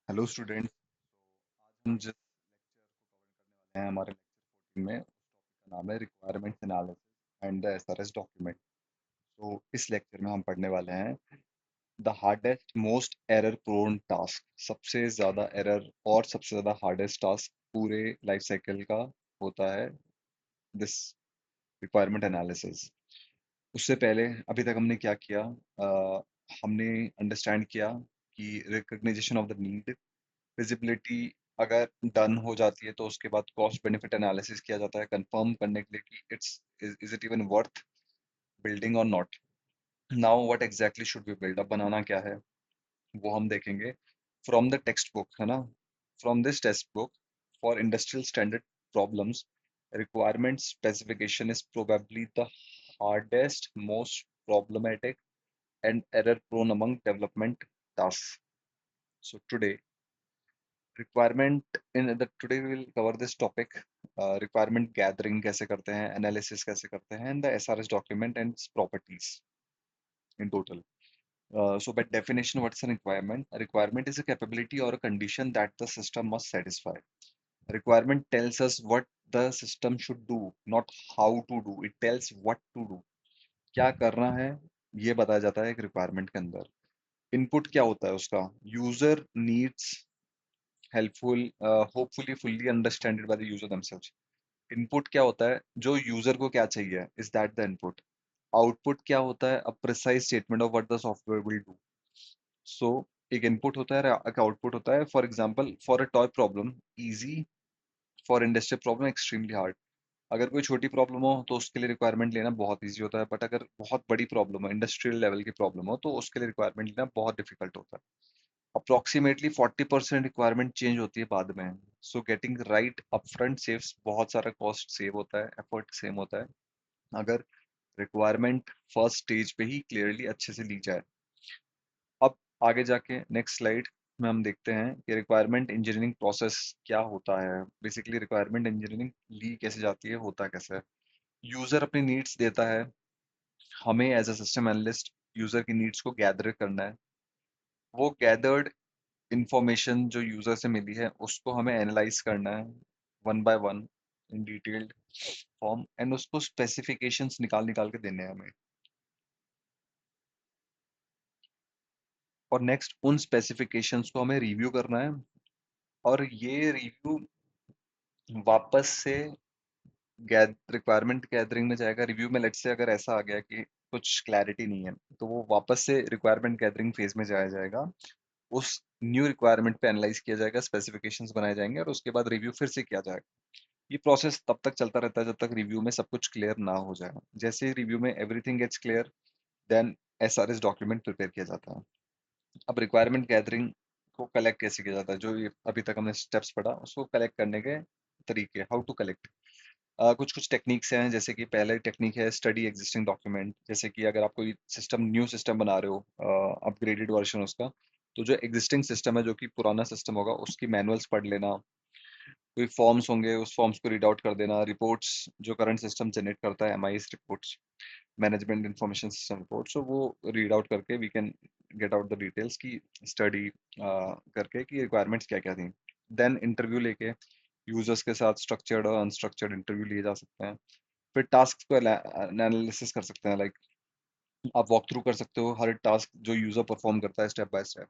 Hello student. हम जिस lecture को कवर करने वाले हैं हमारे लेक्चर 14 में, उस टॉपिक का नाम है requirements analysis and the SRS document. तो इस लेक्चर में हम पढ़ने वाले हैं the hardest most error prone task, सबसे ज़्यादा एरर और सबसे ज़्यादा हार्डेस्ट टास्क पूरे लाइफ साइकिल का होता है दिस रिक्वायरमेंट एनालिसिस। उससे पहले अभी तक हमने क्या किया? हमने अंडरस्टैंड किया कि recognition of the need, visibility अगर डन हो जाती है तो उसके बाद कॉस्ट बेनिफिट एनालिसिस किया जाता है कंफर्म करने के लिए कि it's is it even worth building और not. Now what exactly should be build, अब बनाना क्या है वो हम देखेंगे फ्रॉम द टेक्स्ट बुक, है ना। From this text book for industrial standard problems, requirement specification is probably the hardest most problematic and error prone among development tasks. So today we will cover this topic, requirement gathering कैसे करते हैं, analysis कैसे करते हैं, and the SRS document and its properties in total. So by definition, what's a requirement? A requirement is a capability or a condition that the system must satisfy. Requirement tells us what the system should do, not how to do. It tells what to do. क्या करना है ये बताया जाता है एक requirement के अंदर। इनपुट क्या होता है उसका? User needs helpful, hopefully fully understanded by the user themselves. Input क्या होता है? जो यूजर को क्या चाहिए, is that the input. Output क्या होता है? A precise statement of what the software will do. So एक इनपुट होता है, एक आउटपुट होता है। For example, for a toy problem easy, for industrial problem extremely hard. अगर कोई छोटी प्रॉब्लम हो तो उसके लिए रिक्वायरमेंट लेना बहुत इजी होता है, बट अगर बहुत बड़ी प्रॉब्लम हो, इंडस्ट्रियल लेवल की प्रॉब्लम हो, तो उसके लिए रिक्वायरमेंट लेना बहुत डिफिकल्ट होता है। अप्रोक्सीमेटली 40% रिक्वायरमेंट चेंज होती है बाद में। So getting right upfront saves बहुत सारा कॉस्ट सेव होता है, एफर्ट सेम होता है अगर रिक्वायरमेंट फर्स्ट स्टेज पे ही क्लियरली अच्छे से ली जाए। अब आगे जाके नेक्स्ट स्लाइड में हम देखते हैं कि रिक्वायरमेंट इंजीनियरिंग प्रोसेस क्या होता है। बेसिकली रिक्वायरमेंट इंजीनियरिंग ली कैसे जाती है, होता कैसे है। यूजर अपनी नीड्स देता है, हमें as a system analyst user की नीड्स को गैदर करना है। वो गैदर्ड इंफॉर्मेशन जो यूजर से मिली है उसको हमें एनालाइज करना है one by one in detailed form, and उसको स्पेसिफिकेशंस निकाल निकाल के देने हैं हमें। और नेक्स्ट उन स्पेसिफिकेशंस को हमें रिव्यू करना है, और ये रिव्यू वापस से रिक्वायरमेंट गैदरिंग में जाएगा। रिव्यू में लेट्स से अगर ऐसा आ गया कि कुछ क्लैरिटी नहीं है, तो वो वापस से रिक्वायरमेंट गैदरिंग फेज में जाया जाएगा। उस न्यू रिक्वायरमेंट पे एनालाइज किया जाएगा, स्पेसिफिकेशंस बनाए जाएंगे, और उसके बाद रिव्यू फिर से किया जाएगा। ये प्रोसेस तब तक चलता रहता है जब तक रिव्यू में सब कुछ क्लियर ना हो जाए। जैसे ही रिव्यू में everything gets clear, then SRS document prepare किया जाता है। अब रिक्वायरमेंट गैदरिंग को कलेक्ट कैसे किया जाता है, जो ये अभी तक हमने स्टेप्स पढ़ा, उसको कलेक्ट करने के तरीके, हाउ टू कलेक्ट। कुछ कुछ टेक्निक्स हैं, जैसे कि पहले टेक्निक है स्टडी एग्जिस्टिंग डॉक्यूमेंट। जैसे कि अगर आप कोई सिस्टम, न्यू सिस्टम बना रहे हो, अपग्रेडेड वर्जन उसका, तो जो एग्जिस्टिंग सिस्टम है, जो कि पुराना सिस्टम होगा, उसकी मैनुअल्स पढ़ लेना। कोई फॉर्म्स होंगे, उस फॉर्म्स को रीड आउट कर देना। रिपोर्ट्स जो करंट सिस्टम जनरेट करता है, MIS reports, management information system reports, तो वो रीड आउट करके we can get out the details की स्टडी करके कि रिक्वायरमेंट्स क्या क्या थी। देन इंटरव्यू लेके यूजर्स के साथ स्ट्रक्चर्ड और अनस्ट्रक्चर्ड इंटरव्यू लिए जा सकते हैं। फिर टास्क को एनालिसिस कर सकते हैं, लाइक आप वॉक थ्रू कर सकते हो हर टास्क जो यूजर परफॉर्म करता है स्टेप बाय स्टेप।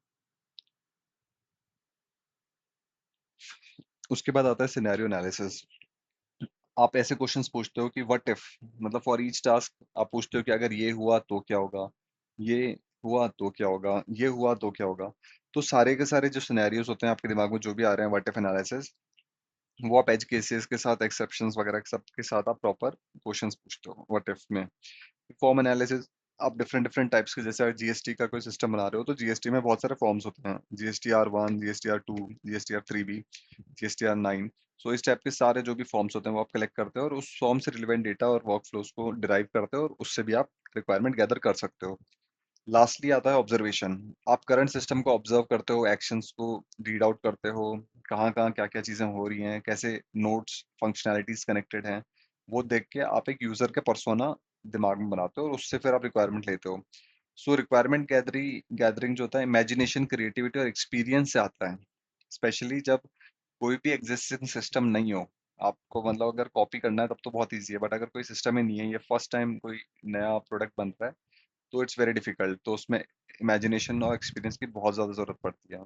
उसके बाद आता है सिनेरियो एनालिसिस। आप ऐसे क्वेश्चंस पूछते हो कि व्हाट इफ, मतलब फॉर ईच टास्क आप पूछते हो कि अगर ये हुआ तो क्या होगा, ये हुआ तो क्या होगा, ये हुआ तो क्या होगा। तो सारे के सारे जो सिनेरियोज होते हैं आपके दिमाग में जो भी आ रहे हैं व्हाट इफ एनालिसिस, वो आप एज केसेस के साथ, एक्सेप्शंस वगैरह के सब के साथ आप प्रॉपर क्वेश्चंस पूछते हो व्हाट इफ में। फॉर्म एनालिसिस, आप डिफरेंट डिफरेंट टाइप्स के, जैसे जीएसटी का कोई सिस्टम बना रहे हो तो जीएसटी में बहुत सारे फॉर्म्स होते हैं, GSTR 1, GSTR 2, GSTR 3B, GSTR 9। सो इस टाइप के सारे जो भी फॉर्म्स होते हैं वो आप कलेक्ट करते हो, और उस फॉर्म से रिलेवेंट डेटा और वर्क फ्लोज को डिराइव करते हो, और उससे भी आप रिक्वायरमेंट गैदर कर सकते हो। लास्टली आता है ऑब्जर्वेशन। आप करंट सिस्टम को ऑब्जर्व करते हो, एक्शंस को रीड आउट करते हो, कहाँ कहाँ क्या क्या चीजें हो रही हैं, कैसे नोट्स फंक्शनैलिटीज कनेक्टेड हैं, वो देख के आप एक यूजर का पर्सोना दिमाग में बनाते हो, और उससे फिर आप रिक्वायरमेंट लेते हो। सो रिक्वायरमेंट गैदरिंग गैदरिंग जो होता है, इमेजिनेशन, क्रिएटिविटी और एक्सपीरियंस से आता है। स्पेशली जब कोई भी एग्जिस्टिंग सिस्टम नहीं हो। आपको मतलब अगर कॉपी करना है तब तो बहुत ईज़ी है, बट अगर कोई सिस्टम ही नहीं है, ये फर्स्ट टाइम कोई नया प्रोडक्ट बन रहा है, तो इट्स वेरी डिफिकल्ट। तो उसमें इमेजिनेशन और एक्सपीरियंस की बहुत ज़्यादा ज़रूरत पड़ती है।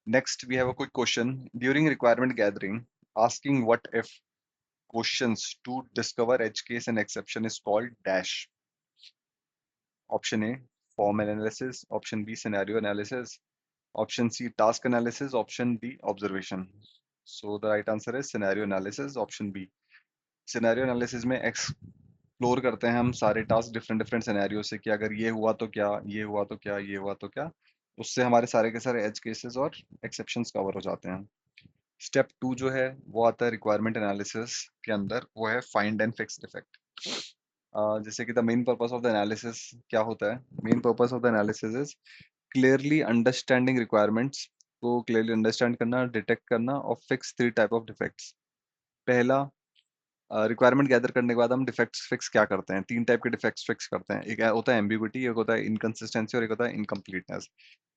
Next we have a quick question during requirement gathering, asking what if questions to discover edge case and exception is called dash. Option A form analysis, option B scenario analysis, option C task analysis, option D observation. So the right answer है scenario analysis, option B. Scenario analysis में explore करते हैं हम सारे task different different scenario से, कि अगर ये हुआ तो क्या, ये हुआ तो क्या, ये हुआ तो क्या। उससे हमारे सारे के सारे एज केसेस और एक्सेप्शंस कवर हो जाते हैं। स्टेप टू जो है वो आता है रिक्वायरमेंट एनालिसिस के अंदर, वो है फाइंड एंड फिक्स डिफेक्ट। जैसे कि the main purpose of the analysis क्या होता है, main purpose of the analysis is clearly understanding requirements को क्लियरली अंडरस्टैंड करना, डिटेक्ट करना और fix three type of defects. पहला, रिक्वायरमेंट गैदर करने के बाद हम डिफेक्ट्स फिक्स क्या करते हैं, तीन टाइप के डिफेक्ट्स फिक्स करते हैं। एक होता है एम्बिग्यूटी, एक होता है इनकंसिस्टेंसी और एक होता है इनकम्प्लीटनेस।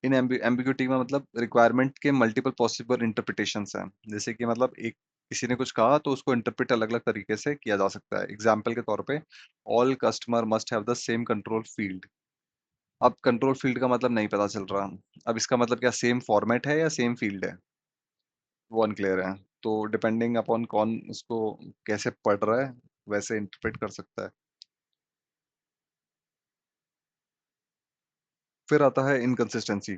इन एम्बिग्यूटी में मतलब रिक्वायरमेंट के मल्टीपल पॉसिबल इंटरप्रिटेशंस हैं। जैसे कि मतलब एक किसी ने कुछ कहा तो उसको इंटरप्रेट अलग अलग तरीके से किया जा सकता है। एग्जाम्पल के तौर पे, all customer must have the same control field. अब कंट्रोल फील्ड का मतलब नहीं पता चल रहा। अब इसका मतलब क्या सेम फॉर्मेट है या सेम फील्ड है, वो अनक्लियर है। तो डिपेंडिंग अपॉन कौन उसको कैसे पढ़ रहा है, वैसे इंटरप्रेट कर सकता है। फिर आता है इनकंसिस्टेंसी,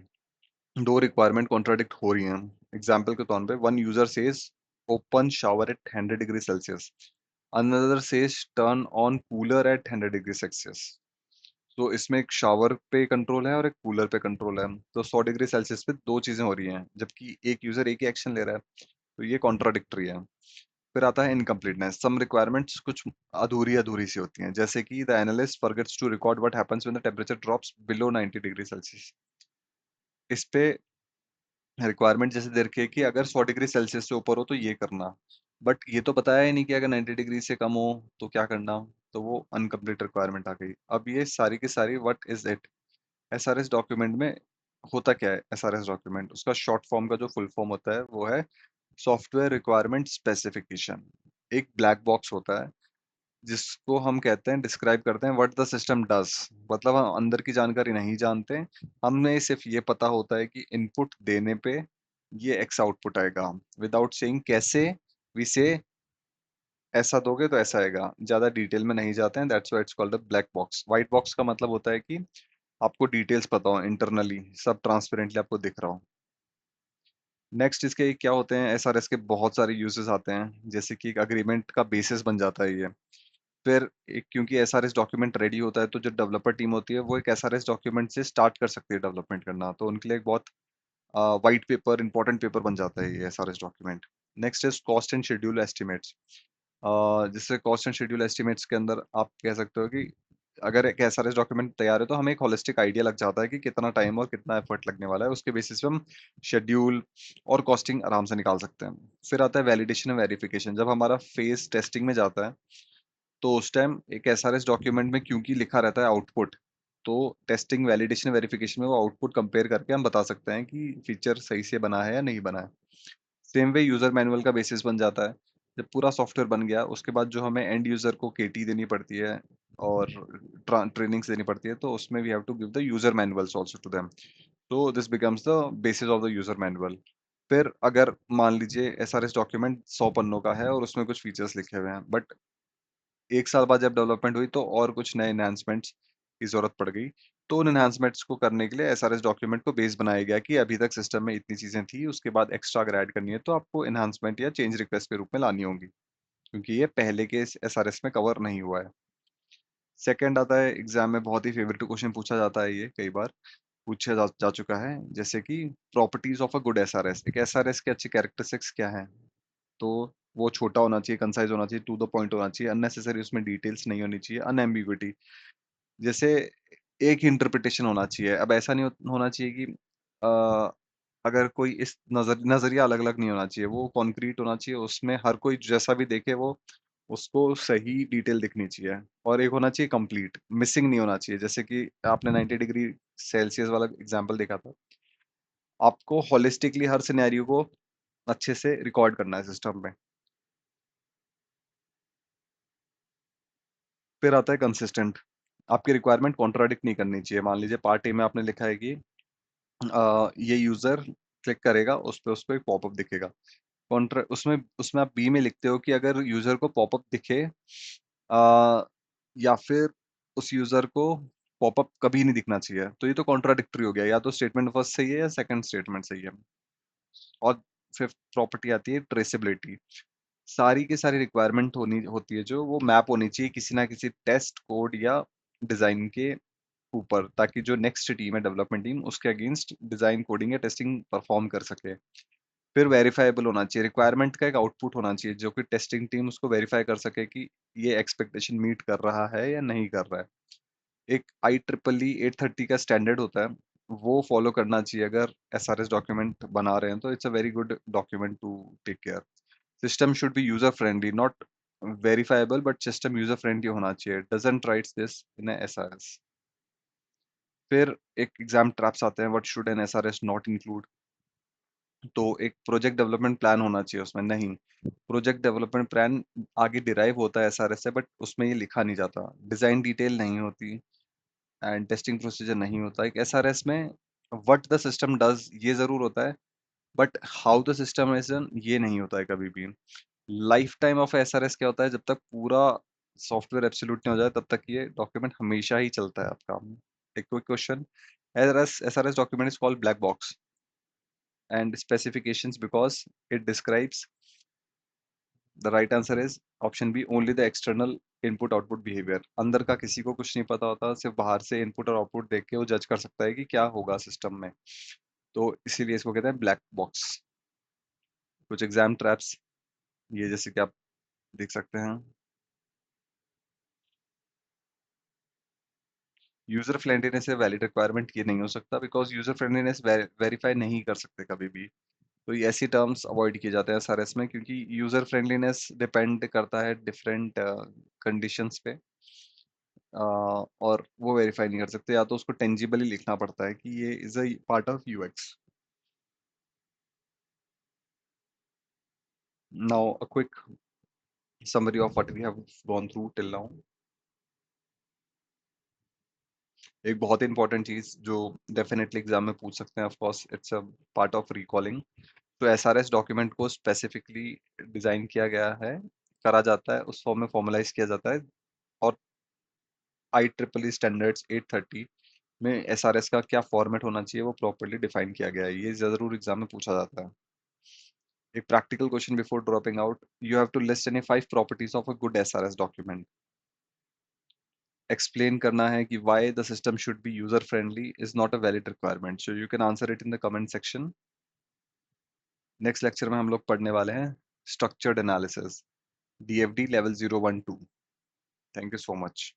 दो रिक्वायरमेंट कॉन्ट्राडिक्ट हो रही हैं। एग्जाम्पल के तौर पे, one user says open shower at 100 degree Celsius, another says turn on cooler at 100 degree Celsius. तो इसमें एक शावर पे कंट्रोल है और एक कूलर पे कंट्रोल है। तो 100 डिग्री सेल्सियस पे दो चीजें हो रही हैं, जबकि एक यूजर एक ही एक्शन ले रहा है। तो ये कॉन्ट्राडिक्टरी है। फिर आता है इनकम्प्लीटनेस, सम रिक्वायरमेंट्स कुछ अधूरी अधूरी सी होती हैं। जैसे कि the analyst forgets to record what happens when the temperature drops below 90 degree Celsius. इस पे रिक्वायरमेंट जैसे दे रखी है कि अगर 100 डिग्री सेल्सियस से ऊपर हो तो ये करना, बट ये तो बताया ही नहीं कि अगर 90 डिग्री से कम हो तो क्या करना। तो वो अनकम्प्लीट रिक्वायरमेंट आ गई। अब ये सारी की सारी what is it, SRS document में होता क्या है। एसआरएस डॉक्यूमेंट, उसका शॉर्ट फॉर्म का जो फुल फॉर्म होता है वो है सॉफ्टवेयर रिक्वायरमेंट स्पेसिफिकेशन। एक ब्लैक बॉक्स होता है जिसको हम कहते हैं, डिस्क्राइब करते हैं व्हाट द सिस्टम डज। मतलब हम अंदर की जानकारी नहीं जानते, हमें सिर्फ ये पता होता है कि इनपुट देने पे ये एक्स आउटपुट आएगा, विदाउट सेइंग कैसे। वी से ऐसा दोगे तो ऐसा आएगा, ज्यादा डिटेल में नहीं जाते हैं। That's why it's called a black box. White box का मतलब होता है कि आपको डिटेल्स पता हो, इंटरनली सब ट्रांसपेरेंटली आपको दिख रहा हो। नेक्स्ट इसके क्या होते हैं, एसआरएस के बहुत सारे यूजेस आते हैं। जैसे कि एक अग्रीमेंट का बेसिस बन जाता है ये। फिर एक, क्योंकि एसआरएस डॉक्यूमेंट रेडी होता है तो जो डेवलपर टीम होती है वो एक एसआरएस डॉक्यूमेंट से स्टार्ट कर सकती है डेवलपमेंट करना। तो उनके लिए एक बहुत वाइट पेपर, इंपॉर्टेंट पेपर बन जाता है ये SRS document. Next is cost and schedule estimates. जिससे कॉस्ट एंड शेड्यूल एस्टिमेट्स के अंदर आप कह सकते हो कि अगर एक एसआरएस डॉक्यूमेंट तैयार है तो हमें एक होलिस्टिक आइडिया लग जाता है कि कितना टाइम और कितना एफर्ट लगने वाला है। उसके बेसिस पे हम शेड्यूल और कॉस्टिंग आराम से निकाल सकते हैं। फिर आता है वैलिडेशन और वेरिफिकेशन। जब हमारा फेज टेस्टिंग में जाता है तो उस टाइम एक एसआरएस डॉक्यूमेंट में क्योंकि लिखा रहता है आउटपुट, तो टेस्टिंग वैलिडेशन वेरिफिकेशन में वो आउटपुट कंपेयर करके हम बता सकते हैं कि फीचर सही से बना है या नहीं बना है। सेम वे यूजर मैनुअल का बेसिस बन जाता है। जब पूरा सॉफ्टवेयर बन गया उसके बाद जो हमें एंड यूजर को केटी देनी पड़ती है और ट्रेनिंग्स देनी पड़ती है, तो उसमें we have to give the user manuals also to them. तो this becomes the basis of the user manual. फिर अगर मान लीजिए एसआरएस डॉक्यूमेंट 100 पन्नों का है और उसमें कुछ फीचर्स लिखे हुए हैं, बट एक साल बाद जब डेवलपमेंट हुई तो और कुछ नए एनहांसमेंट्स की जरूरत पड़ गई। तो उन एनहांसमेंट्स को करने के लिए एसआरएस डॉक्यूमेंट को बेस बनाया गया कि अभी तक सिस्टम में इतनी चीजें थी, उसके बाद एक्स्ट्रा अगर ऐड करनी है तो आपको एनहांसमेंट या चेंज रिक्वेस्ट के रूप में लानी होंगी, क्योंकि ये पहले के एसआरएस में कवर नहीं हुआ है। सेकंड आता है, एग्जाम में बहुत ही फेवरेट क्वेश्चन पूछा जाता है, ये कई बार पूछा जा चुका है। जैसे कि properties of a good SRS, एक एसआरएस के अच्छे कैरेक्टरिस्टिक्स क्या है। तो वो छोटा होना चाहिए, कंसाइज होना चाहिए, टू द पॉइंट होना चाहिए, अननेसेसरी उसमें डिटेल्स नहीं होनी चाहिए, अनएम्बिग्यूटी। जैसे एक ही इंटरप्रिटेशन होना चाहिए। अब ऐसा नहीं होना चाहिए कि अ, अगर कोई इस नजरिया अलग अलग नहीं होना चाहिए, वो कॉन्क्रीट होना चाहिए। उसमें हर कोई जैसा भी देखे वो उसको सही डिटेल दिखनी चाहिए। और एक होना चाहिए कंप्लीट, मिसिंग नहीं होना चाहिए। जैसे कि आपने 90 डिग्री सेल्सियस वाला एग्जांपल देखा था, आपको होलिस्टिकली हर सिनेरियो को अच्छे से रिकॉर्ड करना है सिस्टम में। फिर आता है कंसिस्टेंट। आपकी रिक्वायरमेंट कॉन्ट्राडिक्ट नहीं करनी चाहिए। मान लीजिए पार्ट ए में आपने लिखा है कि ये यूजर क्लिक करेगा, उस पे उसको एक पॉपअप दिखेगा। कॉन्ट्रा उसमें उसमें आप बी में लिखते हो कि अगर यूजर को पॉपअप दिखे, या फिर उस यूजर को पॉपअप कभी नहीं दिखना चाहिए, तो ये तो कॉन्ट्राडिक्टरी हो गया। या तो स्टेटमेंट फर्स्ट सही है या सेकंड स्टेटमेंट सही है। और फिफ्थ प्रॉपर्टी आती है ट्रेसेबिलिटी। सारी की सारी रिक्वायरमेंट होनी होती है जो वो मैप होनी चाहिए किसी ना किसी टेस्ट कोड या डिजाइन के ऊपर, ताकि जो नेक्स्ट टीम है डेवलपमेंट टीम उसके अगेंस्ट डिजाइन कोडिंग या टेस्टिंग परफॉर्म कर सके। फिर वेरीफाइबल होना चाहिए। रिक्वायरमेंट का एक आउटपुट होना चाहिए जो कि टेस्टिंग टीम उसको वेरीफाई कर सके कि ये एक्सपेक्टेशन मीट कर रहा है या नहीं कर रहा है। एक IEEE 830 का स्टैंडर्ड होता है, वो फॉलो करना चाहिए। अगर SRS डॉक्यूमेंट बना रहे हैं तो it's a very good document to take care. System should be user friendly, not verifiable, but system user friendly होना चाहिए। Doesn't writes this in SRS। फिर एक एग्जाम ट्रैप्स आते हैं, what should an SRS not include. तो एक project development plan होना चाहिए उसमें। नहीं, प्रोजेक्ट डेवलपमेंट प्लान आगे डिराइव होता है SRS से, बट उसमें ये लिखा नहीं जाता। डिजाइन डिटेल नहीं होती एंड टेस्टिंग प्रोसीजर नहीं होता। एक SRS में व्हाट द सिस्टम डज ये जरूर होता है, but how the system is done ये नहीं होता है कभी भी। लाइफ टाइम ऑफ SRS क्या होता है, जब तक पूरा सॉफ्टवेयर एब्सोल्यूट नहीं हो जाए तब तक ये डॉक्यूमेंट हमेशा ही चलता है आपका। एक quick question, SRS document is called black box and specifications because it describes, the right answer is option B, only the external input output behavior। अंदर का किसी को कुछ नहीं पता होता, सिर्फ बाहर से इनपुट और आउटपुट देख के वो जज कर सकता है कि क्या होगा सिस्टम में। तो इसीलिए इसको कहते हैं ब्लैक बॉक्स। कुछ एग्जाम ट्रैप्स ये जैसे कि आप देख सकते हैं। यूजर फ्रेंडलीनेस से वैलिड रिक्वायरमेंट ये नहीं हो सकता, बिकॉज यूजर फ्रेंडलीनेस वेरीफाई नहीं कर सकते कभी भी। तो ये ऐसी टर्म्स अवॉइड किए जाते हैं SRS में, क्योंकि यूजर फ्रेंडलीनेस डिपेंड करता है डिफरेंट कंडीशंस पे। और वो वेरीफाई नहीं कर सकते, या तो उसको टेंजिबली लिखना पड़ता है कि ये is a part of UX। Now a quick summary of what we have gone through till now. एक बहुत ही इंपॉर्टेंट चीज जो डेफिनेटली एग्जाम में पूछ सकते हैं, of course it's a part of recalling. तो SRS डॉक्यूमेंट को स्पेसिफिकली डिजाइन किया गया है, करा जाता है, उस फॉर्म में फॉर्मलाइज किया जाता है। और IEEE स्टैंडर्ड्स 830 में SRS का क्या फॉर्मेट होना चाहिए वो प्रॉपर्ली डिफाइन किया गया है। ये जरूर एग्जाम में पूछा जाता है। एक practical question before dropping out, you have to list any 5 properties of a good SRS document. Explain करना है कि why the system should be user friendly is not a valid requirement, so you can answer it in the comment section। Next lecture में हम लोग पढ़ने वाले हैं structured analysis, DFD level 012। Thank you so much.